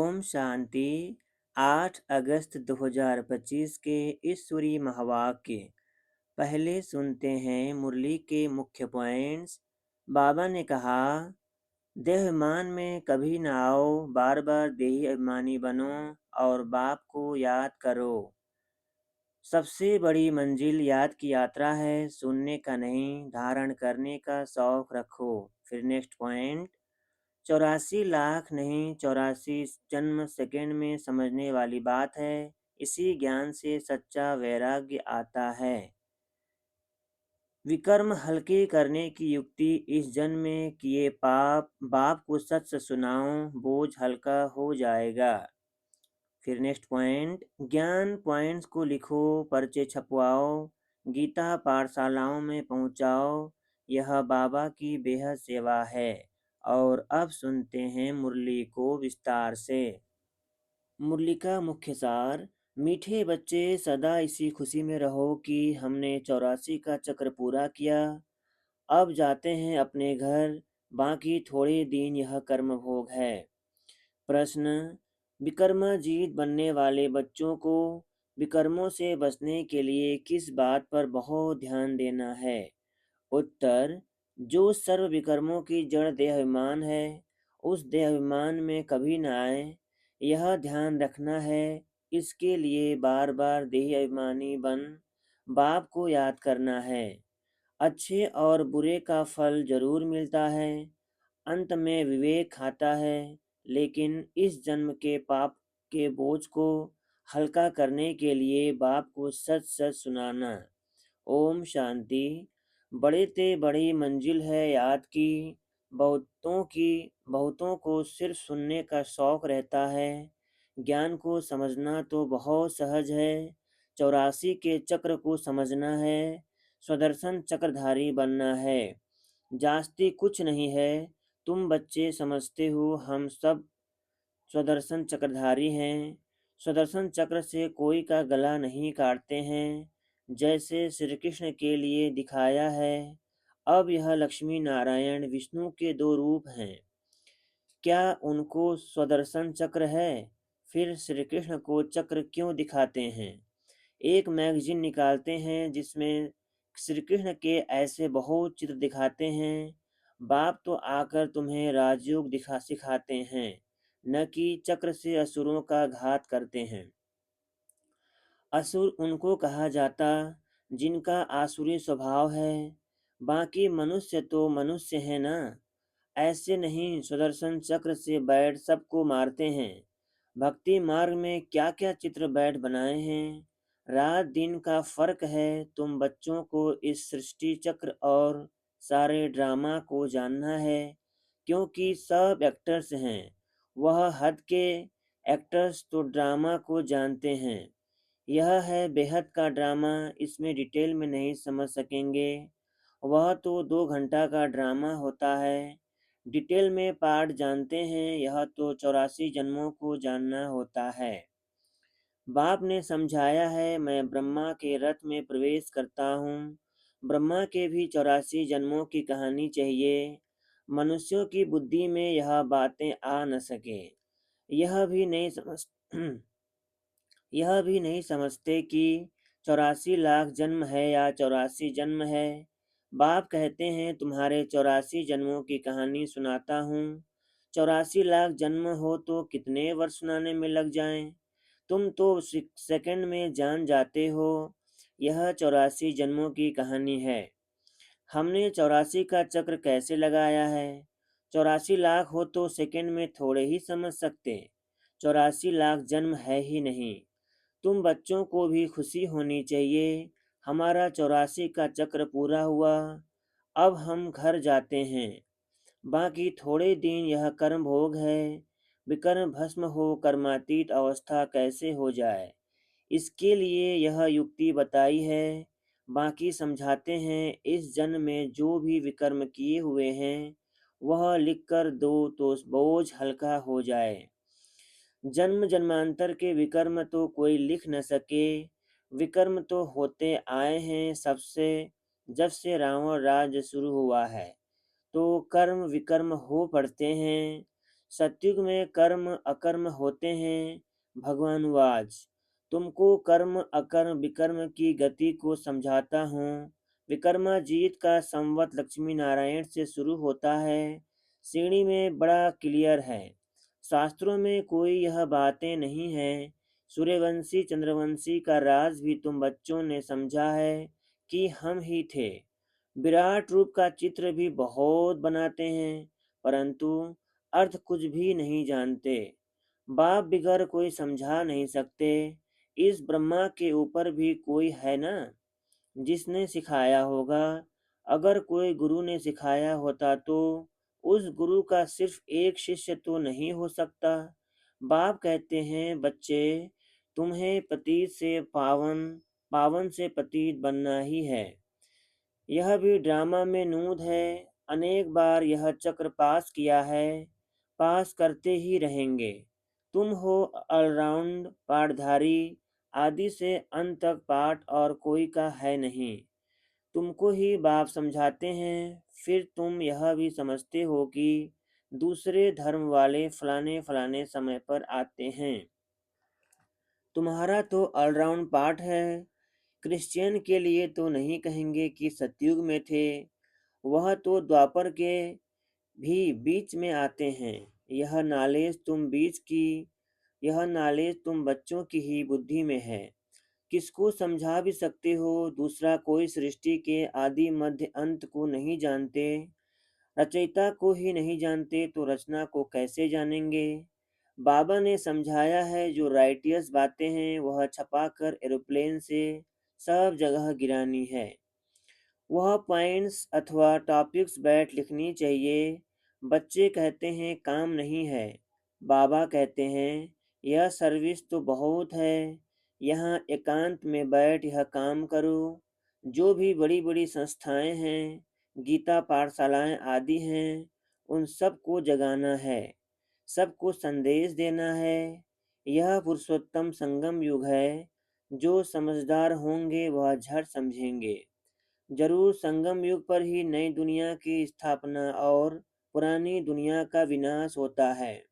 ओम शांति। 8 अगस्त 2025 के ईश्वरीय महावाक्य। पहले सुनते हैं मुरली के मुख्य पॉइंट्स। बाबा ने कहा, देहाभिमान में कभी न आओ, बार बार देही अभिमानी बनो और बाप को याद करो। सबसे बड़ी मंजिल याद की यात्रा है, सुनने का नहीं, धारण करने का शौक रखो। फिर नेक्स्ट पॉइंट, 84 लाख नहीं 84 जन्म सेकंड में समझने वाली बात है। इसी ज्ञान से सच्चा वैराग्य आता है। विकर्म हल्के करने की युक्ति, इस जन्म में किए पाप बाप को सच सुनाओ, बोझ हल्का हो जाएगा। फिर नेक्स्ट पॉइंट, ज्ञान पॉइंट्स को लिखो, पर्चे छपवाओ, गीता पाठशालाओं में पहुंचाओ। यह बाबा की बेहद सेवा है। और अब सुनते हैं मुरली को विस्तार से। मुरली का मुख्य सार, मीठे बच्चे सदा इसी खुशी में रहो कि हमने 84 का चक्र पूरा किया। अब जाते हैं अपने घर, बाकी थोड़े दिन यह कर्म भोग है। प्रश्न, विकर्माजीत बनने वाले बच्चों को विकर्मों से बचने के लिए किस बात पर बहुत ध्यान देना है? उत्तर, जो सर्व विकर्मों की जड़ देहाभिमान है, उस देहाभिमान में कभी न आए, यह ध्यान रखना है। इसके लिए बार बार देही अभिमानी बन बाप को याद करना है। अच्छे और बुरे का फल जरूर मिलता है, अंत में विवेक खाता है। लेकिन इस जन्म के पाप के बोझ को हल्का करने के लिए बाप को सच सच सुनाना। ओम शांति। बड़े ते बड़ी मंजिल है याद की। बहुतों को सिर्फ सुनने का शौक रहता है। ज्ञान को समझना तो बहुत सहज है। 84 के चक्र को समझना है, स्वदर्शन चक्रधारी बनना है। जास्ती कुछ नहीं है। तुम बच्चे समझते हो हम सब स्वदर्शन चक्रधारी हैं। स्वदर्शन चक्र से कोई का गला नहीं काटते हैं, जैसे श्री कृष्ण के लिए दिखाया है। अब यह लक्ष्मी नारायण विष्णु के दो रूप हैं। क्या उनको स्वदर्शन चक्र है? फिर श्री कृष्ण को चक्र क्यों दिखाते हैं? एक मैगजीन निकालते हैं जिसमें श्री कृष्ण के ऐसे बहुत चित्र दिखाते हैं। बाप तो आकर तुम्हें राजयोग सिखाते हैं, न कि चक्र से असुरों का घात करते हैं। असुर उनको कहा जाता जिनका आसुरी स्वभाव है, बाकी मनुष्य तो मनुष्य है ना। ऐसे नहीं सुदर्शन चक्र से बैठ सबको मारते हैं। भक्ति मार्ग में क्या क्या चित्र बैठ बनाए हैं। रात दिन का फर्क है। तुम बच्चों को इस सृष्टि चक्र और सारे ड्रामा को जानना है, क्योंकि सब एक्टर्स हैं। वह हद के एक्टर्स तो ड्रामा को जानते हैं। यह है बेहद का ड्रामा, इसमें डिटेल में नहीं समझ सकेंगे। वह तो 2 घंटा का ड्रामा होता है। डिटेल में पार्ट जानते हैं, यह तो 84 जन्मों को जानना होता है। बाप ने समझाया है, मैं ब्रह्मा के रथ में प्रवेश करता हूँ। ब्रह्मा के भी 84 जन्मों की कहानी चाहिए। मनुष्यों की बुद्धि में यह बातें आ न सके। यह भी नहीं समझ यह भी नहीं समझते कि 84 लाख जन्म है या 84 जन्म है। बाप कहते हैं तुम्हारे 84 जन्मों की कहानी सुनाता हूँ। 84 लाख जन्म हो तो कितने वर्ष सुनाने में लग जाएं? तुम तो सेकंड में जान जाते हो। यह 84 जन्मों की कहानी है। हमने 84 का चक्र कैसे लगाया है? 84 लाख हो तो सेकंड में थोड़े ही समझ सकते। 84 लाख जन्म है ही नहीं। तुम बच्चों को भी खुशी होनी चाहिए। हमारा 84 का चक्र पूरा हुआ। अब हम घर जाते हैं। बाकी थोड़े दिन यह कर्म भोग है। विकर्म भस्म हो कर्मातीत अवस्था कैसे हो जाए, इसके लिए यह युक्ति बताई है। बाकी समझाते हैं, इस जन्म में जो भी विकर्म किए हुए हैं वह लिख कर दो तो बोझ हल्का हो जाए। जन्म जन्मांतर के विकर्म तो कोई लिख न सके। विकर्म तो होते आए हैं सबसे, जब से रावण राज्य शुरू हुआ है। तो कर्म विकर्म हो पड़ते हैं। सतयुग में कर्म अकर्म होते हैं। भगवान वाच, तुमको कर्म अकर्म विकर्म की गति को समझाता हूँ। विक्रमाजीत का संवत लक्ष्मी नारायण से शुरू होता है। श्रेणी में बड़ा क्लियर है। शास्त्रों में कोई यह बातें नहीं है। सूर्यवंशी चंद्रवंशी का राज भी तुम बच्चों ने समझा है कि हम ही थे। विराट रूप का चित्र भी बहुत बनाते हैं, परंतु अर्थ कुछ भी नहीं जानते। बाप बिगर कोई समझा नहीं सकते। इस ब्रह्मा के ऊपर भी कोई है ना, जिसने सिखाया होगा। अगर कोई गुरु ने सिखाया होता तो उस गुरु का सिर्फ एक शिष्य तो नहीं हो सकता। बाप कहते हैं, बच्चे, तुम्हें पतित से पावन, पावन से पतित बनना ही है। यह भी ड्रामा में नूद है। अनेक बार यह चक्र पास किया है, पास करते ही रहेंगे। तुम हो ऑलराउंड पाठधारी। आदि से अंत तक पाठ और कोई का है नहीं। तुमको ही बाप समझाते हैं। फिर तुम यह भी समझते हो कि दूसरे धर्म वाले फलाने फलाने समय पर आते हैं। तुम्हारा तो ऑलराउंड पाठ है। क्रिश्चियन के लिए तो नहीं कहेंगे कि सतयुग में थे। वह तो द्वापर के भी बीच में आते हैं। यह नॉलेज तुम यह नॉलेज तुम बच्चों की ही बुद्धि में है। किसको समझा भी सकते हो। दूसरा कोई सृष्टि के आदि मध्य अंत को नहीं जानते। रचयिता को ही नहीं जानते तो रचना को कैसे जानेंगे। बाबा ने समझाया है, जो राइटियस बातें हैं वह छपाकर एरोप्लेन से सब जगह गिरानी है। वह पॉइंट्स अथवा टॉपिक्स बैठ लिखनी चाहिए। बच्चे कहते हैं काम नहीं है। बाबा कहते हैं यह सर्विस तो बहुत है। यहाँ एकांत में बैठ यह काम करो। जो भी बड़ी बड़ी संस्थाएं हैं, गीता पाठशालाएं आदि हैं, उन सबको जगाना है, सबको संदेश देना है। यह पुरुषोत्तम संगम युग है। जो समझदार होंगे वह झट समझेंगे। जरूर संगम युग पर ही नई दुनिया की स्थापना और पुरानी दुनिया का विनाश होता है।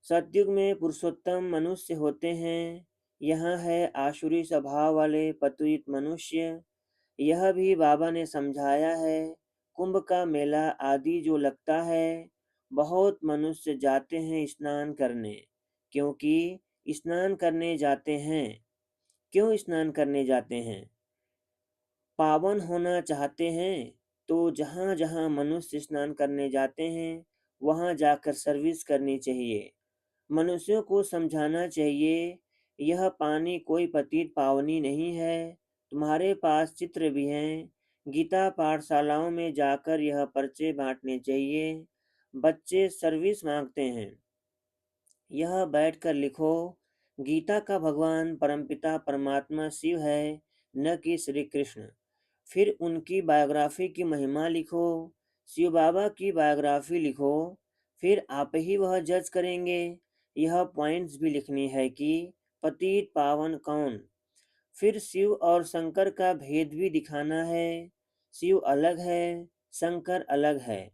सतयुग में पुरुषोत्तम मनुष्य होते हैं। यहाँ है आसुरी स्वभाव वाले पतित मनुष्य। यह भी बाबा ने समझाया है। कुंभ का मेला आदि जो लगता है, बहुत मनुष्य जाते हैं स्नान करने। क्योंकि स्नान करने जाते हैं। क्यों स्नान करने जाते हैं? पावन होना चाहते हैं तो जहाँ जहाँ मनुष्य स्नान करने जाते हैं वहाँ जाकर सर्विस करनी चाहिए। मनुष्यों को समझाना चाहिए यह पानी कोई पतित पावनी नहीं है। तुम्हारे पास चित्र भी हैं। गीता पाठशालाओं में जाकर यह पर्चे बांटने चाहिए। बच्चे सर्विस मांगते हैं। यह बैठकर लिखो, गीता का भगवान परमपिता परमात्मा शिव है, न कि श्री कृष्ण। फिर उनकी बायोग्राफी की महिमा लिखो। शिव बाबा की बायोग्राफी लिखो। फिर आप ही वह जज करेंगे। यह पॉइंट्स भी लिखनी है कि पतित पावन कौन। फिर शिव और शंकर का भेद भी दिखाना है। शिव अलग है, शंकर अलग है।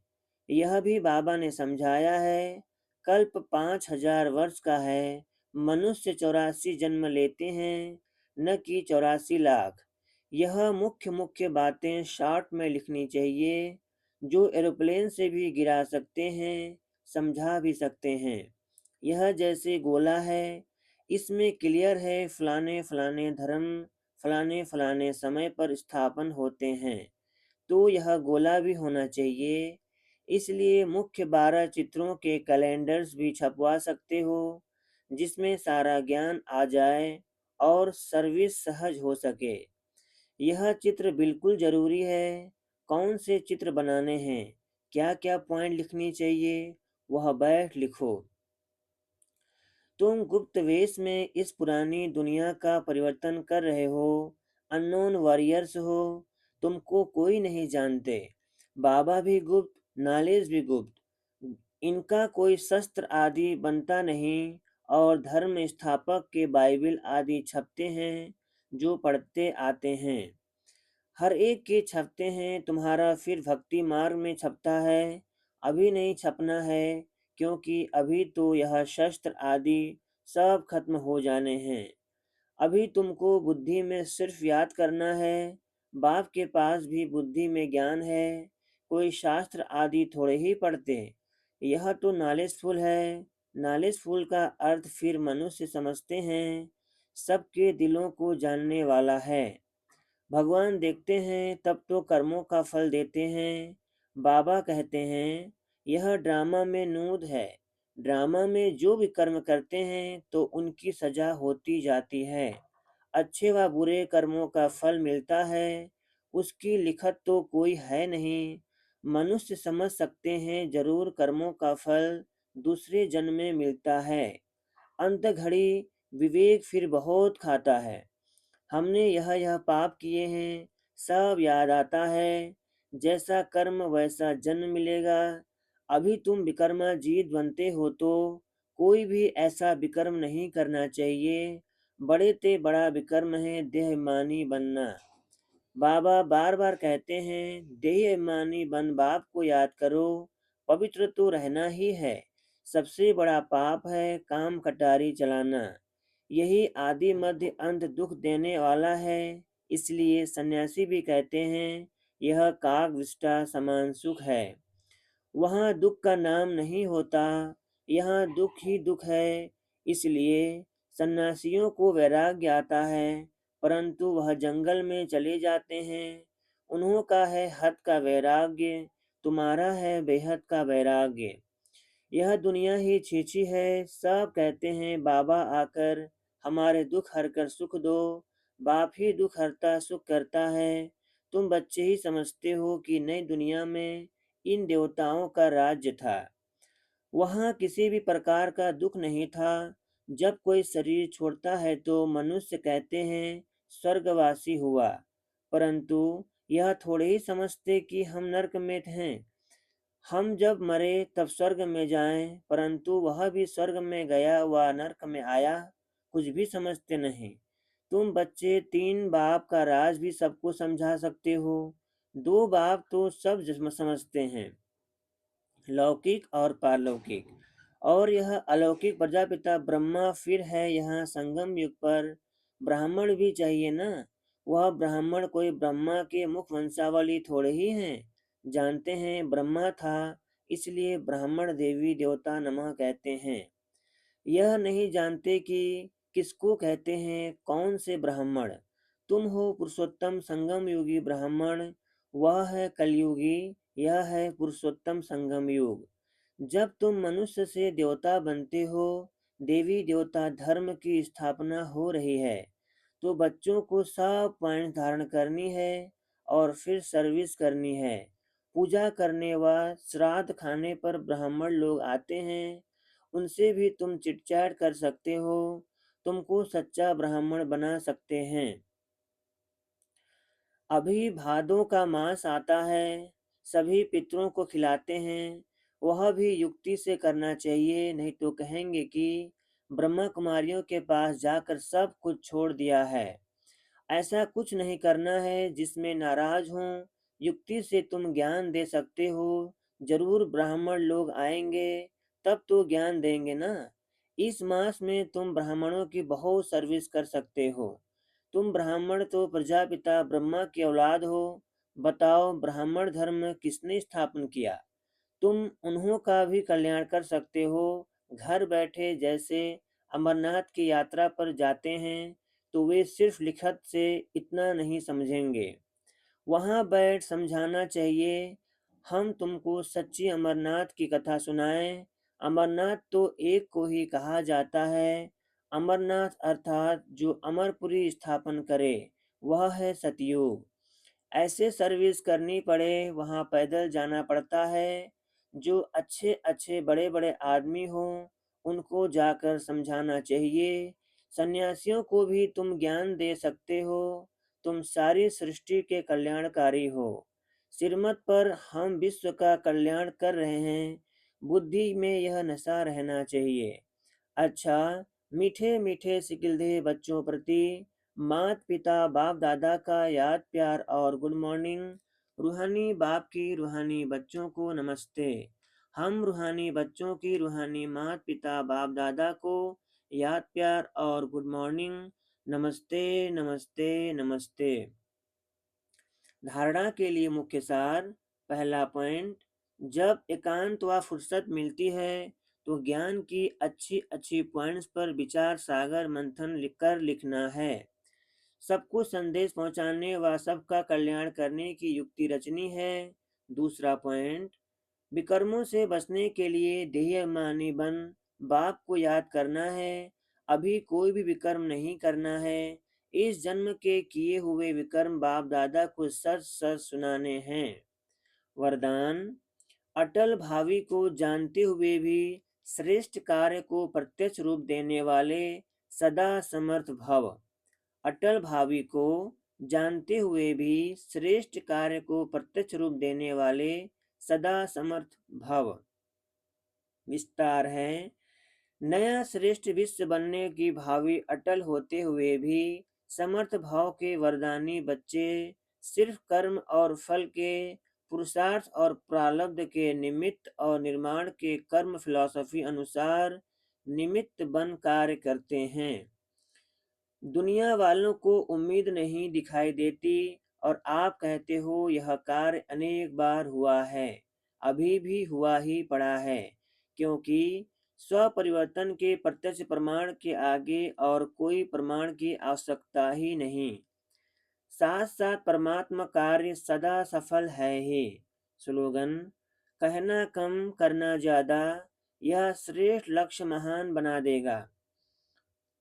यह भी बाबा ने समझाया है। कल्प 5,000 वर्ष का है। मनुष्य 84 जन्म लेते हैं, न कि 84 लाख। यह मुख्य मुख्य बातें शॉर्ट में लिखनी चाहिए, जो एरोप्लेन से भी गिरा सकते हैं, समझा भी सकते हैं। यह जैसे गोला है, इसमें क्लियर है फलाने फलाने धर्म फलाने फलाने समय पर स्थापन होते हैं, तो यह गोला भी होना चाहिए। इसलिए मुख्य 12 चित्रों के कैलेंडर्स भी छपवा सकते हो, जिसमें सारा ज्ञान आ जाए और सर्विस सहज हो सके। यह चित्र बिल्कुल जरूरी है। कौन से चित्र बनाने हैं, क्या क्या पॉइंट लिखनी चाहिए, वह बैठ लिखो। तुम गुप्त वेश में इस पुरानी दुनिया का परिवर्तन कर रहे हो। अननोन वॉरियर्स हो। तुमको कोई नहीं जानते। बाबा भी गुप्त, नॉलेज भी गुप्त। इनका कोई शस्त्र आदि बनता नहीं। और धर्म स्थापक के बाइबिल आदि छपते हैं, जो पढ़ते आते हैं। हर एक के छपते हैं। तुम्हारा फिर भक्ति मार्ग में छपता है। अभी नहीं छपना है, क्योंकि अभी तो यह शस्त्र आदि सब खत्म हो जाने हैं। अभी तुमको बुद्धि में सिर्फ याद करना है। बाप के पास भी बुद्धि में ज्ञान है, कोई शास्त्र आदि थोड़े ही पढ़ते। यह तो नॉलेजफुल है। नॉलेजफुल का अर्थ फिर मनुष्य समझते हैं, सबके दिलों को जानने वाला है। भगवान देखते हैं तब तो कर्मों का फल देते हैं। बाबा कहते हैं यह ड्रामा में नूद है। ड्रामा में जो भी कर्म करते हैं तो उनकी सजा होती जाती है। अच्छे व बुरे कर्मों का फल मिलता है, उसकी लिखत तो कोई है नहीं। मनुष्य समझ सकते हैं जरूर कर्मों का फल दूसरे जन्म में मिलता है। अंत घड़ी विवेक फिर बहुत खाता है। हमने यह पाप किए हैं, सब याद आता है। जैसा कर्म वैसा जन्म मिलेगा। अभी तुम विकर्माजीत बनते हो तो कोई भी ऐसा विकर्म नहीं करना चाहिए। बड़े ते बड़ा विकर्म है देहमानी बनना। बाबा बार बार कहते हैं देह अभिमानी बन बाप को याद करो, पवित्र तो रहना ही है। सबसे बड़ा पाप है काम कटारी चलाना। यही आदि मध्य अंत दुख देने वाला है। इसलिए सन्यासी भी कहते हैं यह काग विष्टा समान सुख है। वहाँ दुख का नाम नहीं होता, यहाँ दुख ही दुख है। इसलिए सन्यासियों को वैराग्य आता है, परंतु वह जंगल में चले जाते हैं। उन्हों का है हद का वैराग्य, तुम्हारा है बेहद का वैराग्य। यह दुनिया ही छीछी है। सब कहते हैं बाबा आकर हमारे दुख हरकर सुख दो। बाप ही दुख हरता सुख करता है। तुम बच्चे ही समझते हो कि नई दुनिया में इन देवताओं का राज्य था। वहाँ किसी भी प्रकार का दुख नहीं था। जब कोई शरीर छोड़ता है तो मनुष्य कहते हैं स्वर्गवासी हुआ, परंतु यह थोड़े ही समझते कि हम नरक में हैं। हम जब मरे तब स्वर्ग में जाएं, परंतु वह भी स्वर्ग में गया व नरक में आया, कुछ भी समझते नहीं। तुम बच्चे 3 बाप का राज भी सबको समझा सकते हो। 2 बाप तो सब समझते हैं, लौकिक और पारलौकिक। और यह अलौकिक प्रजापिता ब्रह्मा फिर है यहाँ संगम युग पर। ब्राह्मण भी चाहिए ना। वह ब्राह्मण कोई ब्रह्मा के मुख वंशावली थोड़े ही हैं। जानते हैं ब्रह्मा था, इसलिए ब्राह्मण देवी देवता नमः कहते हैं। यह नहीं जानते कि किसको कहते हैं, कौन से ब्राह्मण। तुम हो पुरुषोत्तम संगम युगी ब्राह्मण, वह है कलयुगी, यह है पुरुषोत्तम संगम युग। जब तुम मनुष्य से देवता बनते हो, देवी देवता धर्म की स्थापना हो रही है, तो बच्चों को सब पॉइंट धारण करनी है और फिर सर्विस करनी है। पूजा करने व श्राद्ध खाने पर ब्राह्मण लोग आते हैं, उनसे भी तुम चिटचैट कर सकते हो, तुमको सच्चा ब्राह्मण बना सकते हैं। अभी भादों का मास आता है, सभी पितरों को खिलाते हैं। वह भी युक्ति से करना चाहिए, नहीं तो कहेंगे कि ब्रह्मा कुमारियों के पास जाकर सब कुछ छोड़ दिया है। ऐसा कुछ नहीं करना है जिसमें नाराज हों। युक्ति से तुम ज्ञान दे सकते हो। जरूर ब्राह्मण लोग आएंगे, तब तो ज्ञान देंगे ना। इस मास में तुम ब्राह्मणों की बहुत सर्विस कर सकते हो। तुम ब्राह्मण तो प्रजापिता ब्रह्मा की औलाद हो। बताओ ब्राह्मण धर्म किसने स्थापन किया? तुम उन्हों का भी कल्याण कर सकते हो। घर बैठे जैसे अमरनाथ की यात्रा पर जाते हैं, तो वे सिर्फ लिखत से इतना नहीं समझेंगे। वहाँ बैठ समझाना चाहिए। हम तुमको सच्ची अमरनाथ की कथा सुनाएं। अमरनाथ तो एक को ही कहा जाता है। अमरनाथ अर्थात जो अमरपुरी स्थापन करे, वह है सतयुग। ऐसे सर्विस करनी पड़े, वहाँ पैदल जाना पड़ता है। जो अच्छे अच्छे बड़े बड़े आदमी हों, उनको जाकर समझाना चाहिए। सन्यासियों को भी तुम ज्ञान दे सकते हो। तुम सारी सृष्टि के कल्याणकारी हो। सिरमत पर हम विश्व का कल्याण कर रहे हैं, बुद्धि में यह नशा रहना चाहिए। अच्छा, मीठे मीठे सिकिलधे बच्चों प्रति मात पिता बाप दादा का याद प्यार और गुड मॉर्निंग। रूहानी बाप की रूहानी बच्चों को नमस्ते। हम रूहानी बच्चों की रूहानी माता-पिता, बाप-दादा को याद, प्यार और गुड मॉर्निंग, नमस्ते, नमस्ते, नमस्ते। धारणा के लिए मुख्य सार। पहला पॉइंट, जब एकांत व फुर्सत मिलती है तो ज्ञान की अच्छी पॉइंट्स पर विचार सागर मंथन लिखना है। सबको संदेश पहुंचाने व सबका कल्याण करने की युक्ति रचनी है। दूसरा पॉइंट, विकर्मों से बचने के लिए देहाभिमानी बन बाप को याद करना है। अभी कोई भी विकर्म नहीं करना है। इस जन्म के किए हुए विकर्म बाप दादा को सच सच सुनाने हैं। वरदान, अटल भावी को जानते हुए भी श्रेष्ठ कार्य को प्रत्यक्ष रूप देने वाले सदा समर्थ भव। अटल भावी को जानते हुए भी श्रेष्ठ कार्य को प्रत्यक्ष रूप देने वाले सदा समर्थ भव। विस्तार है। नया श्रेष्ठ विश्व बनने की भावी अटल होते हुए भी समर्थ भाव के वरदानी बच्चे सिर्फ कर्म और फल के, पुरुषार्थ और प्रारब्ध के निमित्त और निर्माण के कर्म फिलॉसफी अनुसार निमित्त बन कार्य करते हैं। दुनिया वालों को उम्मीद नहीं दिखाई देती और आप कहते हो यह कार्य अनेक बार हुआ है, अभी भी हुआ ही पड़ा है, क्योंकि स्वपरिवर्तन के प्रत्यक्ष प्रमाण के आगे और कोई प्रमाण की आवश्यकता ही नहीं। साथ साथ परमात्मा कार्य सदा सफल है ही। स्लोगन, कहना कम करना ज्यादा, यह श्रेष्ठ लक्ष्य महान बना देगा।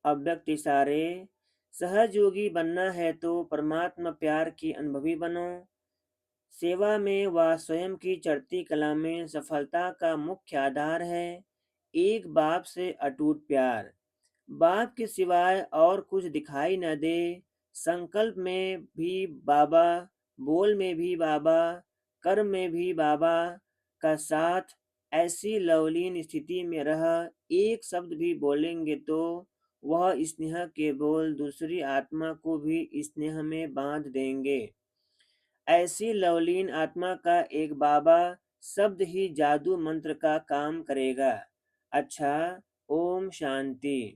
अव्यक्त इशारे, सहज योगी बनना है तो परमात्मा प्यार की अनुभवी बनो। सेवा में व स्वयं की चढ़ती कला में सफलता का मुख्य आधार है एक बाप से अटूट प्यार। बाप के सिवाय और कुछ दिखाई न दे। संकल्प में भी बाबा, बोल में भी बाबा, कर्म में भी बाबा का साथ। ऐसी लवलीन स्थिति में रह एक शब्द भी बोलेंगे तो वह स्नेह के बोल दूसरी आत्मा को भी स्नेह में बांध देंगे। ऐसी लवलीन आत्मा का एक बाबा शब्द ही जादू मंत्र का काम करेगा। अच्छा, ओम शांति।